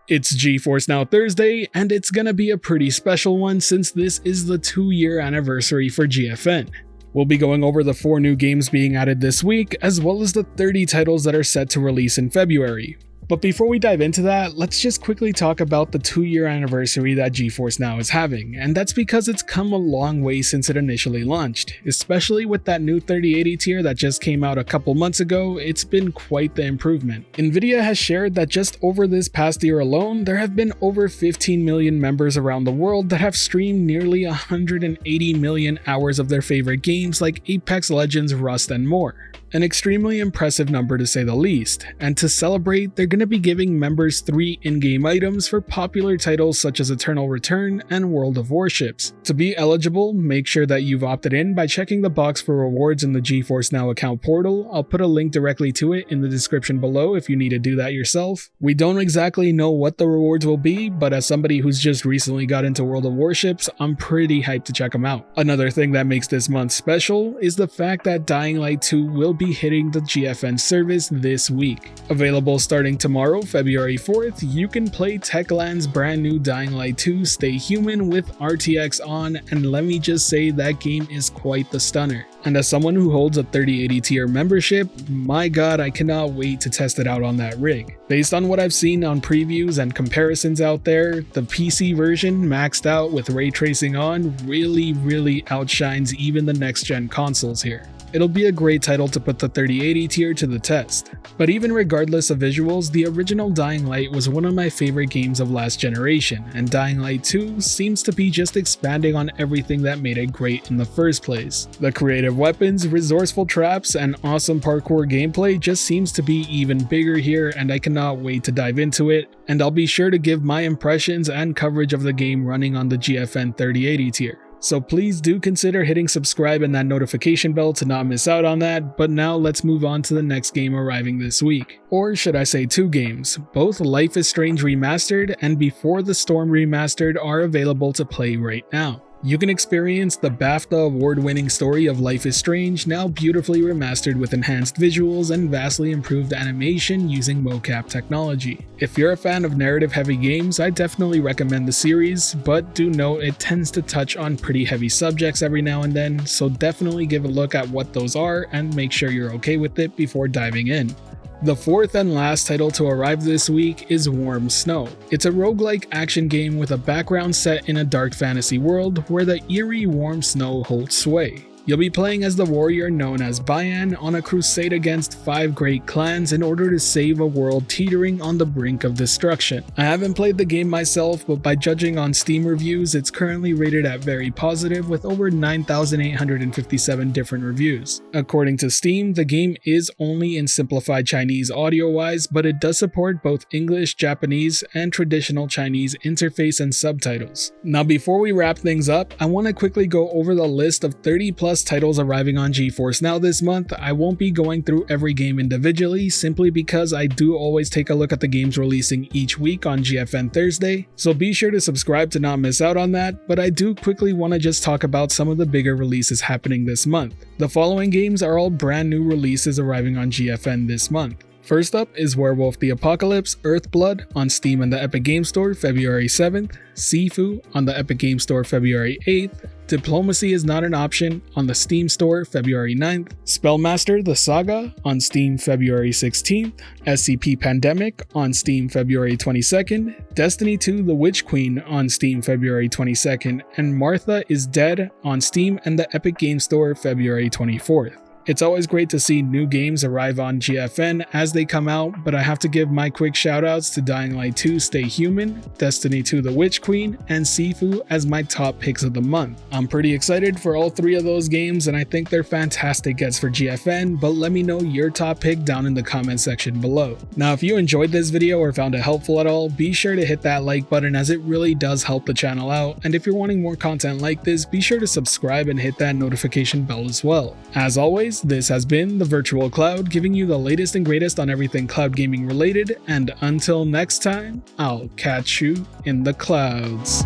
It's GeForce Now Thursday, and it's gonna be a pretty special one since this is the 2-year anniversary for GFN. We'll be going over the 4 new games being added this week, as well as the 30 titles that are set to release in February. But before we dive into that, let's just quickly talk about the 2-year anniversary that GeForce Now is having, and that's because it's come a long way since it initially launched. Especially with that new 3080 tier that just came out a couple months ago, it's been quite the improvement. Nvidia has shared that just over this past year alone, there have been over 15 million members around the world that have streamed nearly 180 million hours of their favorite games like Apex Legends, Rust, and more. An extremely impressive number to say the least, and to celebrate, they're going to be giving members 3 in-game items for popular titles such as Eternal Return and World of Warships. To be eligible, make sure that you've opted in by checking the box for rewards in the GeForce Now account portal. I'll put a link directly to it in the description below if you need to do that yourself. We don't exactly know what the rewards will be, but as somebody who's just recently got into World of Warships, I'm pretty hyped to check them out. Another thing that makes this month special is the fact that Dying Light 2 will be hitting the GFN service this week. Available starting tomorrow, February 4th, you can play Techland's brand new Dying Light 2 Stay Human with RTX on, and let me just say that game is quite the stunner. And as someone who holds a 3080 tier membership, my god, I cannot wait to test it out on that rig. Based on what I've seen on previews and comparisons out there, the PC version maxed out with ray tracing on really outshines even the next gen consoles here. It'll be a great title to put the 3080 tier to the test. But even regardless of visuals, the original Dying Light was one of my favorite games of last generation, and Dying Light 2 seems to be just expanding on everything that made it great in the first place. The creative weapons, resourceful traps, and awesome parkour gameplay just seems to be even bigger here, and I cannot wait to dive into it, and I'll be sure to give my impressions and coverage of the game running on the GFN 3080 tier. So please do consider hitting subscribe and that notification bell to not miss out on that, but now let's move on to the next game arriving this week. Or should I say 2 games. Both Life is Strange Remastered and Before the Storm Remastered are available to play right now. You can experience the BAFTA award-winning story of Life is Strange, now beautifully remastered with enhanced visuals and vastly improved animation using mocap technology. If you're a fan of narrative-heavy games, I definitely recommend the series, but do note it tends to touch on pretty heavy subjects every now and then, so definitely give a look at what those are and make sure you're okay with it before diving in. The 4th and last title to arrive this week is Warm Snow. It's a roguelike action game with a background set in a dark fantasy world where the eerie warm snow holds sway. You'll be playing as the warrior known as Bayan on a crusade against 5 great clans in order to save a world teetering on the brink of destruction. I haven't played the game myself, but by judging on Steam reviews, it's currently rated at very positive with over 9,857 different reviews. According to Steam, the game is only in simplified Chinese audio-wise, but it does support both English, Japanese, and traditional Chinese interface and subtitles. Now before we wrap things up, I want to quickly go over the list of 30+ titles arriving on GeForce Now this month. I won't be going through every game individually simply because I do always take a look at the games releasing each week on GFN Thursday, so be sure to subscribe to not miss out on that, but I do quickly want to just talk about some of the bigger releases happening this month. The following games are all brand new releases arriving on GFN this month. First up is Werewolf the Apocalypse Earthblood on Steam and the Epic Game Store February 7th, Sifu on the Epic Game Store February 8th, Diplomacy is Not an Option on the Steam Store February 9th, Spellmaster the Saga on Steam February 16th, SCP Pandemic on Steam February 22nd, Destiny 2 The Witch Queen on Steam February 22nd, and Martha is Dead on Steam and the Epic Game Store February 24th. It's always great to see new games arrive on GFN as they come out, but I have to give my quick shoutouts to Dying Light 2 Stay Human, Destiny 2 The Witch Queen, and Sifu as my top picks of the month. I'm pretty excited for all 3 of those games and I think they're fantastic gets for GFN, but let me know your top pick down in the comment section below. Now if you enjoyed this video or found it helpful at all, be sure to hit that like button as it really does help the channel out, and if you're wanting more content like this, be sure to subscribe and hit that notification bell as well. As always, this has been the Virtual Cloud, giving you the latest and greatest on everything cloud gaming related, and until next time, I'll catch you in the clouds.